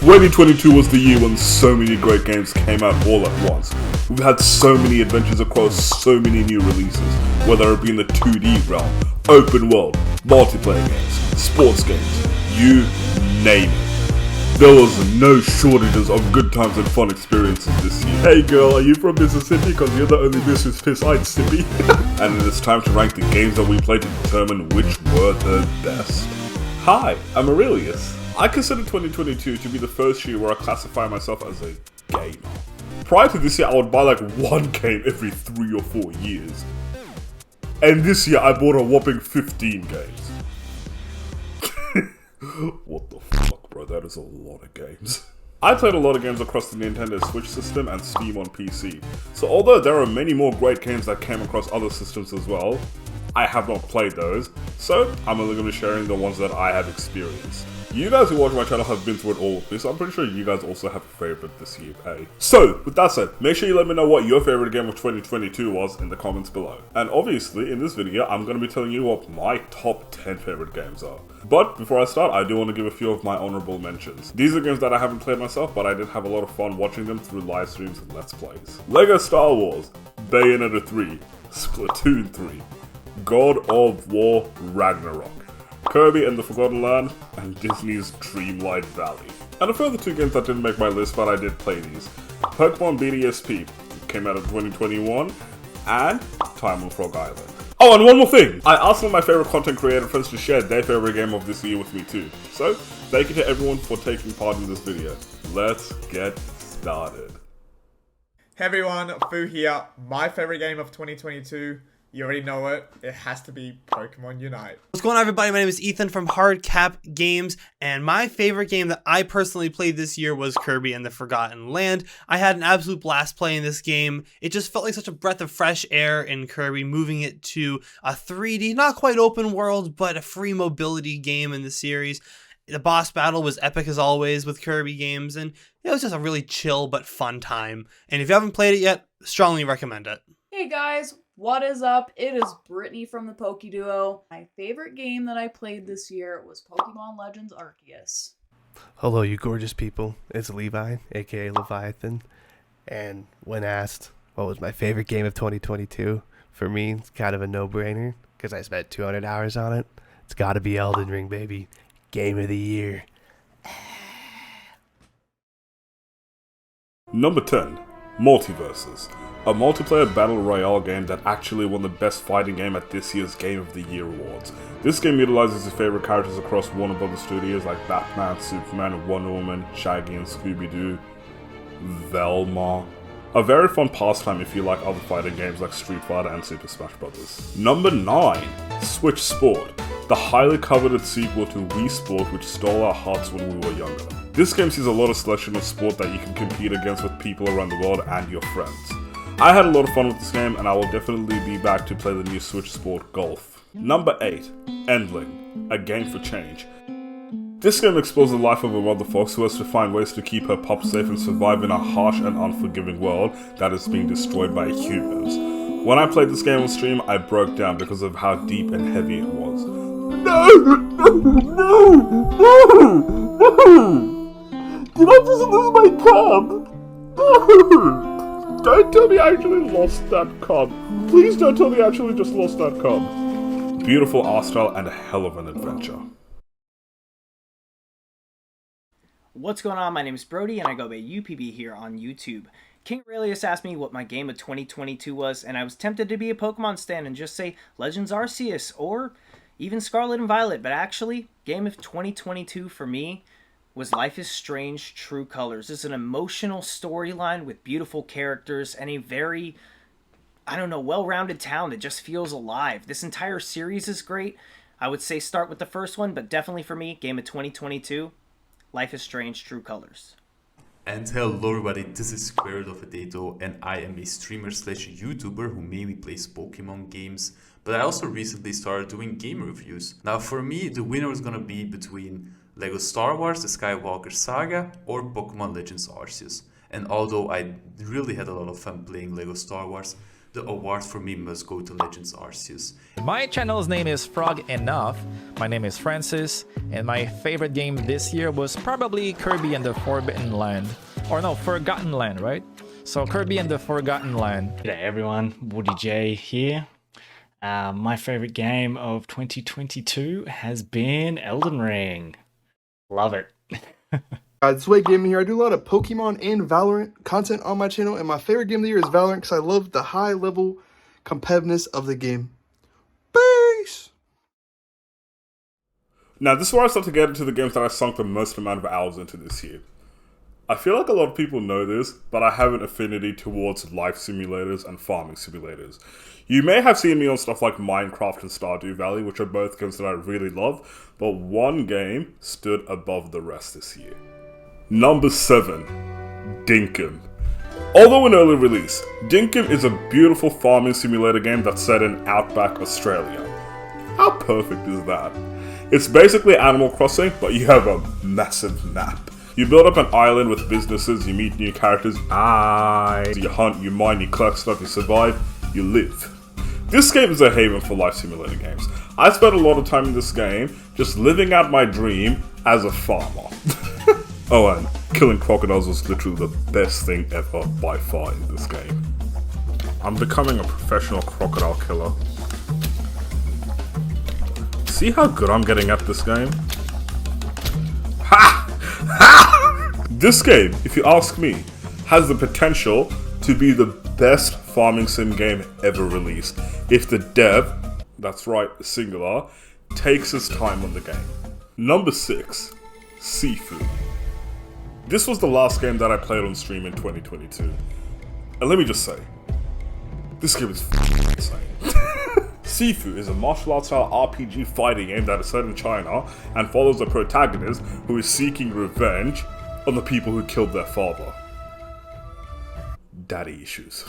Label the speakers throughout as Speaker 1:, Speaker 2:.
Speaker 1: 2022 was the year when so many great games came out all at once. We've had so many adventures across so many new releases, whether it be in the 2D realm, open world, multiplayer games, sports games, you name it. There was no shortages of good times and fun experiences this year. Hey girl, are you from Mississippi? Cause you're the only Mrs. Piss-eyed sippy. And it is time to rank the games that we played to determine which were the best. Hi, I'm Aurelius. I consider 2022 to be the first year where I classify myself as a gamer. Prior to this year, I would buy like one game every 3 or 4 years. And this year, I bought a whopping 15 games. What the fuck, bro? That is a lot of games. I played a lot of games across the Nintendo Switch system and Steam on PC. So although there are many more great games that came across other systems as well, I have not played those, so I'm only going to be sharing the ones that I have experienced. You guys who watch my channel have been through it all of this. I'm pretty sure you guys also have a favorite this year, hey? So, with that said, make sure you let me know what your favorite game of 2022 was in the comments below. And obviously, in this video, I'm going to be telling you what my top 10 favorite games are. But before I start, I do want to give a few of my honorable mentions. These are games that I haven't played myself, but I did have a lot of fun watching them through live streams and Let's Plays. Lego Star Wars, Bayonetta 3, Splatoon 3, God of War Ragnarok, Kirby and the Forgotten Land, and Disney's Dreamlight Valley. And a further 2 games that didn't make my list, but I did play these. Pokemon BDSP came out in 2021, and Time on Frog Island. Oh, and one more thing! I asked all my favorite content creator friends to share their favorite game of this year with me too. So, thank you to everyone for taking part in this video. Let's get started.
Speaker 2: Hey everyone, Fu here. My favorite game of 2022. You already know it. It has to be Pokemon Unite.
Speaker 3: What's going on, everybody? My name is Ethan from Hardcap Games, and my favorite game that I personally played this year was Kirby and the Forgotten Land. I had an absolute blast playing this game. It just felt like such a breath of fresh air in Kirby, moving it to a 3D, not quite open world, but a free mobility game in the series. The boss battle was epic as always with Kirby games, and it was just a really chill but fun time. And if you haven't played it yet, strongly recommend it.
Speaker 4: Hey guys, what is up? It is Brittany from the Poke Duo. My favorite game that I played this year was Pokemon Legends Arceus.
Speaker 5: Hello, you gorgeous people. It's Levi, aka Leviathan. And when asked what was my favorite game of 2022, for me, it's kind of a no-brainer, because I spent 200 hours on it. It's gotta be Elden Ring, baby. Game of the year.
Speaker 1: Number 10. Multiverses. A multiplayer battle royale game that actually won the best fighting game at this year's Game of the Year awards. This game utilizes your favorite characters across Warner Bros. Studios like Batman, Superman, Wonder Woman, Shaggy and Scooby-Doo, Velma. A very fun pastime if you like other fighting games like Street Fighter and Super Smash Bros. Number 9. Switch Sport. The highly coveted sequel to Wii Sport, which stole our hearts when we were younger. This game sees a lot of selection of sport that you can compete against with people around the world and your friends. I had a lot of fun with this game, and I will definitely be back to play the new Switch Sport Golf. Number 8. ENDLING. A Game for Change. This game explores the life of a mother fox who has to find ways to keep her pup safe and survive in a harsh and unforgiving world that is being destroyed by humans. When I played this game on stream, I broke down because of how deep and heavy it was. No! Did I just lose my cub? Don't tell me I actually lost that cub. Please don't tell me I actually just lost that cub. Beautiful art style and a hell of an adventure.
Speaker 6: What's going on? My name is Brody and I go by UPB here on YouTube. King Aurelius asked me what my game of 2022 was, and I was tempted to be a Pokemon stan and just say Legends Arceus or even Scarlet and Violet, but actually, game of 2022 for me was Life is Strange True Colors. It's an emotional storyline with beautiful characters and a very, well-rounded town that just feels alive. This entire series is great. I would say start with the first one, but definitely for me, game of 2022, Life is Strange True Colors.
Speaker 7: And hello everybody, this is Squared of a Dato, and I am a streamer slash YouTuber who mainly plays Pokemon games, but I also recently started doing game reviews. Now for me, the winner was gonna be between Lego Star Wars, The Skywalker Saga, or Pokemon Legends Arceus. And although I really had a lot of fun playing Lego Star Wars, the award for me must go to Legends Arceus.
Speaker 8: My channel's name is Frog Enough. My name is Francis, and my favorite game this year was probably Kirby and the Forbidden Land. Or no, Forgotten Land, right? So Kirby and the Forgotten Land.
Speaker 9: G'day everyone, Woody J here. My favorite game of 2022 has been Elden Ring. Love it.
Speaker 10: It's Sway Gaming here. I do a lot of Pokemon and Valorant content on my channel, and my favorite game of the year is Valorant because I love the high level competitiveness of the game. Peace!
Speaker 1: Now, this is where I start to get into the games that I sunk the most amount of hours into this year. I feel like a lot of people know this, but I have an affinity towards life simulators and farming simulators. You may have seen me on stuff like Minecraft and Stardew Valley, which are both games that I really love, but one game stood above the rest this year. Number 7, Dinkum. Although an early release, Dinkum is a beautiful farming simulator game that's set in outback Australia. How perfect is that? It's basically Animal Crossing, but you have a massive map. You build up an island with businesses, you meet new characters, you hunt, you mine, you collect stuff, you survive, you live. This game is a haven for life simulator games. I spent a lot of time in this game just living out my dream as a farmer. Oh, and killing crocodiles was literally the best thing ever by far in this game. I'm becoming a professional crocodile killer. See how good I'm getting at this game? Ha! Ha! This game, if you ask me, has the potential to be the best farming sim game ever released if the dev, that's right, singular, takes his time on the game. Number 6, SIFU. This was the last game that I played on stream in 2022. And let me just say, this game is insane. SIFU is a martial arts style RPG fighting game that is set in China and follows a protagonist who is seeking revenge on the people who killed their father. Daddy issues.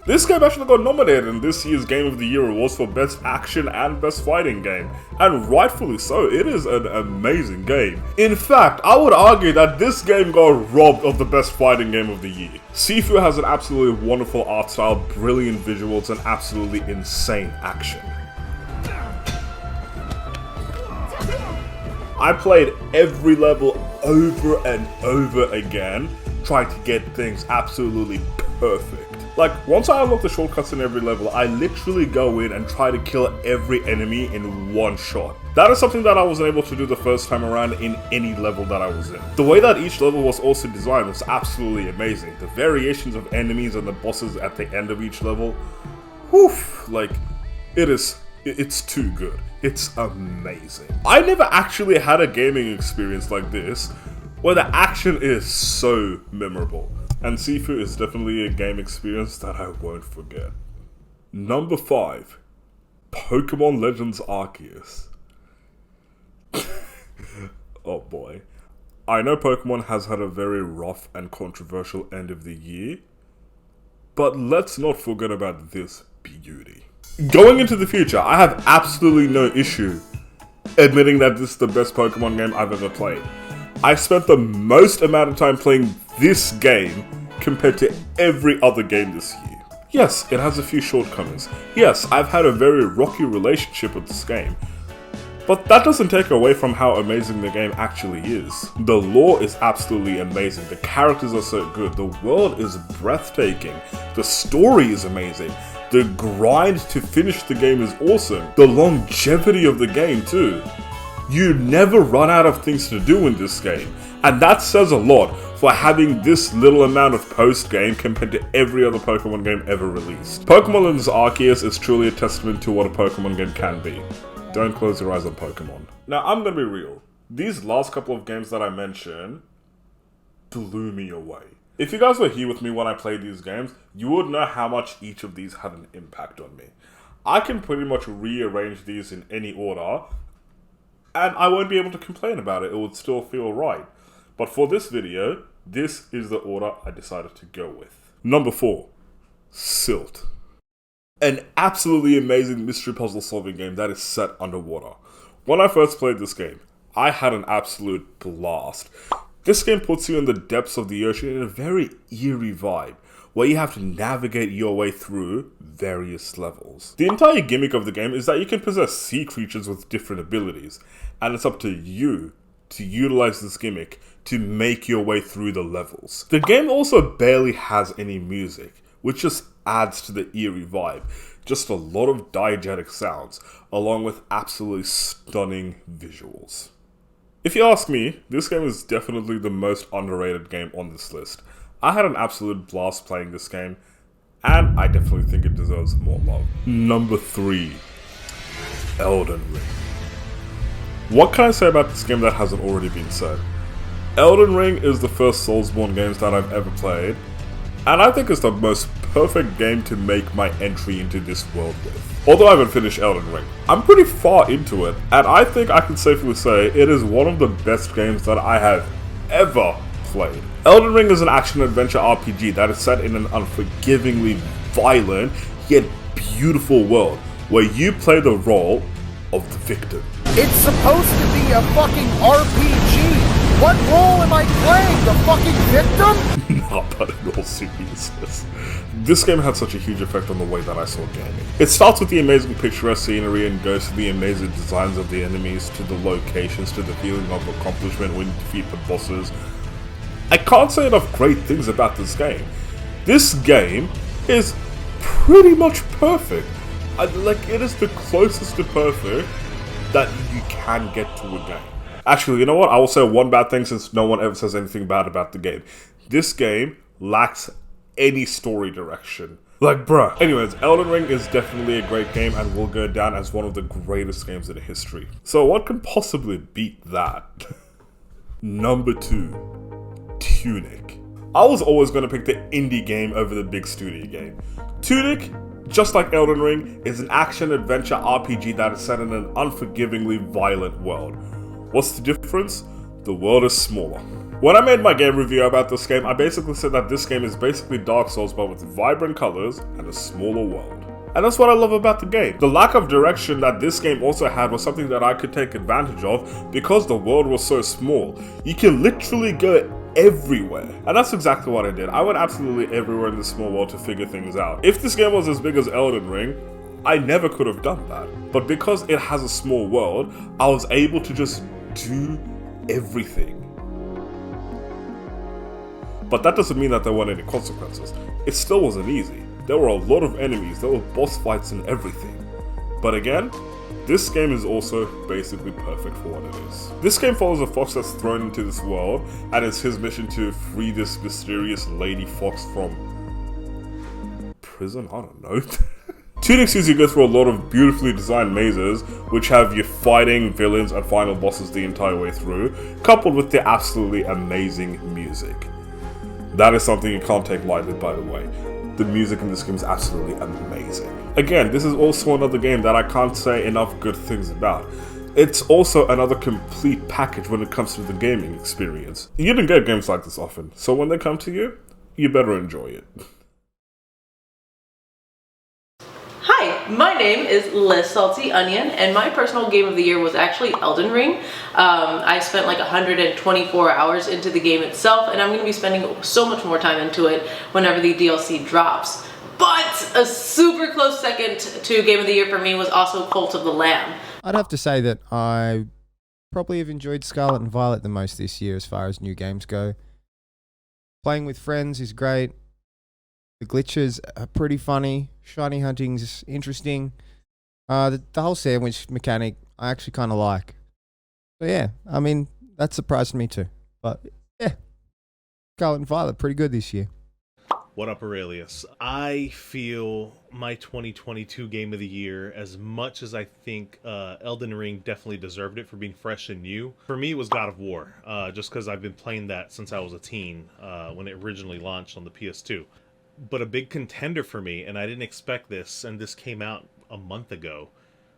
Speaker 1: This game actually got nominated in this year's Game of the Year awards for Best Action and Best Fighting Game, and rightfully so. It is an amazing game. In fact, I would argue that this game got robbed of the Best Fighting Game of the Year. SIFU has an absolutely wonderful art style, brilliant visuals, and absolutely insane action. I played every level over and over again, trying to get things absolutely perfect. Like, once I unlock the shortcuts in every level, I literally go in and try to kill every enemy in one shot. That is something that I wasn't able to do the first time around in any level that I was in. The way that each level was also designed was absolutely amazing. The variations of enemies and the bosses at the end of each level, whew, like, it's too good. It's amazing. I never actually had a gaming experience like this, where the action is so memorable. And SIFU is definitely a game experience that I won't forget. Number 5, Pokemon Legends Arceus. Oh boy. I know Pokemon has had a very rough and controversial end of the year, but let's not forget about this beauty. Going into the future, I have absolutely no issue admitting that this is the best Pokemon game I've ever played. I spent the most amount of time playing this game compared to every other game this year. Yes, it has a few shortcomings. Yes, I've had a very rocky relationship with this game. But that doesn't take away from how amazing the game actually is. The lore is absolutely amazing, the characters are so good, the world is breathtaking, the story is amazing, the grind to finish the game is awesome, the longevity of the game too. You never run out of things to do in this game, and that says a lot for having this little amount of post-game compared to every other Pokemon game ever released. Pokemon Legends Arceus is truly a testament to what a Pokemon game can be. Don't close your eyes on Pokemon. Now, I'm gonna be real. These last couple of games that I mentioned blew me away. If you guys were here with me when I played these games, you would know how much each of these had an impact on me. I can pretty much rearrange these in any order, and I won't be able to complain about it. It would still feel right. But for this video, this is the order I decided to go with. Number 4, Silt. An absolutely amazing mystery puzzle solving game that is set underwater. When I first played this game, I had an absolute blast. This game puts you in the depths of the ocean in a very eerie vibe, where you have to navigate your way through various levels. The entire gimmick of the game is that you can possess sea creatures with different abilities, and it's up to you to utilize this gimmick to make your way through the levels. The game also barely has any music, which just adds to the eerie vibe. Just a lot of diegetic sounds, along with absolutely stunning visuals. If you ask me, this game is definitely the most underrated game on this list. I had an absolute blast playing this game, and I definitely think it deserves more love. Number 3. Elden Ring. What can I say about this game that hasn't already been said? Elden Ring is the first Soulsborne games that I've ever played, and I think it's the most perfect game to make my entry into this world with. Although I haven't finished Elden Ring, I'm pretty far into it, and I think I can safely say it is one of the best games that I have ever played. Elden Ring is an action-adventure RPG that is set in an unforgivingly violent, yet beautiful world, where you play the role of the victim.
Speaker 11: It's supposed to be a fucking RPG! What role am I playing? The fucking victim?
Speaker 1: Nah, but in all seriousness, this game had such a huge effect on the way that I saw gaming. It starts with the amazing picturesque scenery and goes to the amazing designs of the enemies, to the locations, to the feeling of accomplishment when you defeat the bosses. I can't say enough great things about this game. This game is pretty much perfect. It is the closest to perfect that you can get to a game. Actually, you know what? I will say one bad thing since no one ever says anything bad about the game. This game lacks any story direction. Bruh. Anyways, Elden Ring is definitely a great game and will go down as one of the greatest games in history. So what can possibly beat that? Number 2. TUNIC. I was always going to pick the indie game over the big studio game. TUNIC, just like Elden Ring, is an action-adventure RPG that is set in an unforgivingly violent world. What's the difference? The world is smaller. When I made my game review about this game, I basically said that this game is basically Dark Souls but with vibrant colors and a smaller world. And that's what I love about the game. The lack of direction that this game also had was something that I could take advantage of because the world was so small. You can literally go everywhere. And that's exactly what I did. I went absolutely everywhere in this small world to figure things out. If this game was as big as Elden Ring, I never could have done that. But because it has a small world, I was able to just do everything. But that doesn't mean that there weren't any consequences. It still wasn't easy. There were a lot of enemies, there were boss fights and everything. But again, this game is also basically perfect for what it is. This game follows a fox that's thrown into this world, and it's his mission to free this mysterious lady fox from prison? I don't know. TUNIC sees you go through a lot of beautifully designed mazes, which have you fighting villains and final bosses the entire way through, coupled with the absolutely amazing music. That is something you can't take lightly, by the way. The music in this game is absolutely amazing. Again, this is also another game that I can't say enough good things about. It's also another complete package when it comes to the gaming experience. You don't get games like this often, so when they come to you, you better enjoy it.
Speaker 12: Hi, my name is Liz Salty Onion, and my personal game of the year was actually Elden Ring. I spent like 124 hours into the game itself, and I'm going to be spending so much more time into it whenever the DLC drops. But a super close second to game of the year for me was also Cult of the Lamb.
Speaker 13: I'd have to say that I probably have enjoyed Scarlet and Violet the most this year as far as new games go. Playing with friends is great. The glitches are pretty funny. Shiny hunting's interesting. The whole sandwich mechanic I actually kind of like. So yeah, I mean, that surprised me too. But yeah, Scarlet and Violet pretty good this year.
Speaker 14: What up, Aurelius? I feel my 2022 game of the year, as much as I think Elden Ring definitely deserved it for being fresh and new, for me it was God of War, just because I've been playing that since I was a teen, when it originally launched on the PS2. But a big contender for me, and I didn't expect this, and this came out a month ago,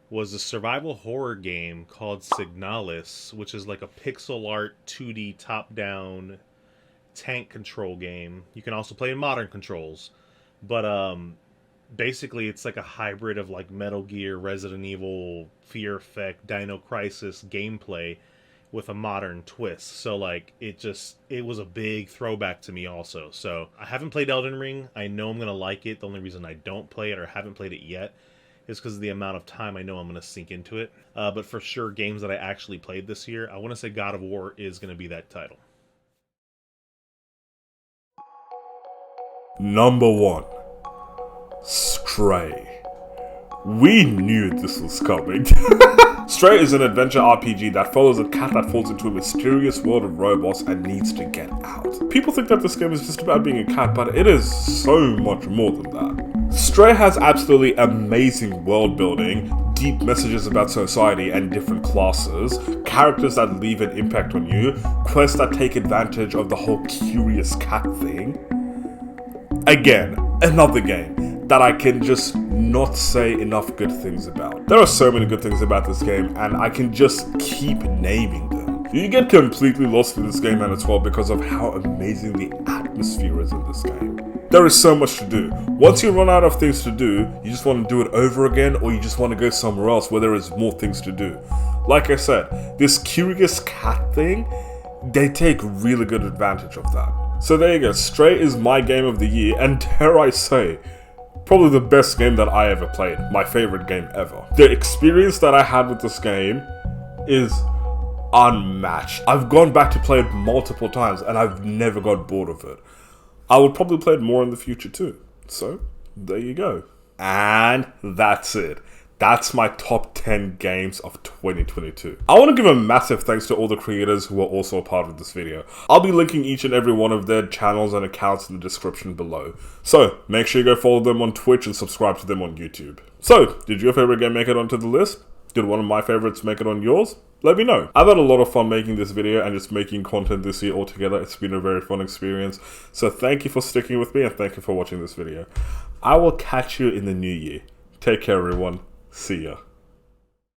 Speaker 14: was a survival horror game called Signalis, which is like a pixel art 2D top-down tank control game. You can also play in modern controls, but basically it's like a hybrid of like Metal Gear, Resident Evil, Fear Effect, Dino Crisis gameplay, with a modern twist. So like it was a big throwback to me also. So I haven't played Elden Ring. I know I'm gonna like it. The only reason I don't play it or haven't played it yet is because of the amount of time I know I'm gonna sink into it. But for sure, games that I actually played this year, I want to say God of War is gonna be that title.
Speaker 1: Number 1. Stray. We knew this was coming. Stray is an adventure RPG that follows a cat that falls into a mysterious world of robots and needs to get out. People think that this game is just about being a cat, but it is so much more than that. Stray has absolutely amazing world building, deep messages about society and different classes, characters that leave an impact on you, quests that take advantage of the whole curious cat thing. Again, another game that I can just not say enough good things about. There are so many good things about this game, and I can just keep naming them. You get completely lost in this game and it's well because of how amazing the atmosphere is in this game. There is so much to do. Once you run out of things to do, you just want to do it over again, or you just want to go somewhere else where there is more things to do. Like I said, this curious cat thing, they take really good advantage of that. So there you go, Stray is my game of the year, and dare I say, probably the best game that I ever played, my favorite game ever. The experience that I had with this game is unmatched. I've gone back to play it multiple times, and I've never got bored of it. I will probably play it more in the future too. So, there you go. And that's it. That's my top 10 games of 2022. I want to give a massive thanks to all the creators who are also a part of this video. I'll be linking each and every one of their channels and accounts in the description below. So, make sure you go follow them on Twitch and subscribe to them on YouTube. So, did your favorite game make it onto the list? Did one of my favorites make it on yours? Let me know. I've had a lot of fun making this video and just making content this year altogether. It's been a very fun experience. So thank you for sticking with me and thank you for watching this video. I will catch you in the new year. Take care everyone. See ya.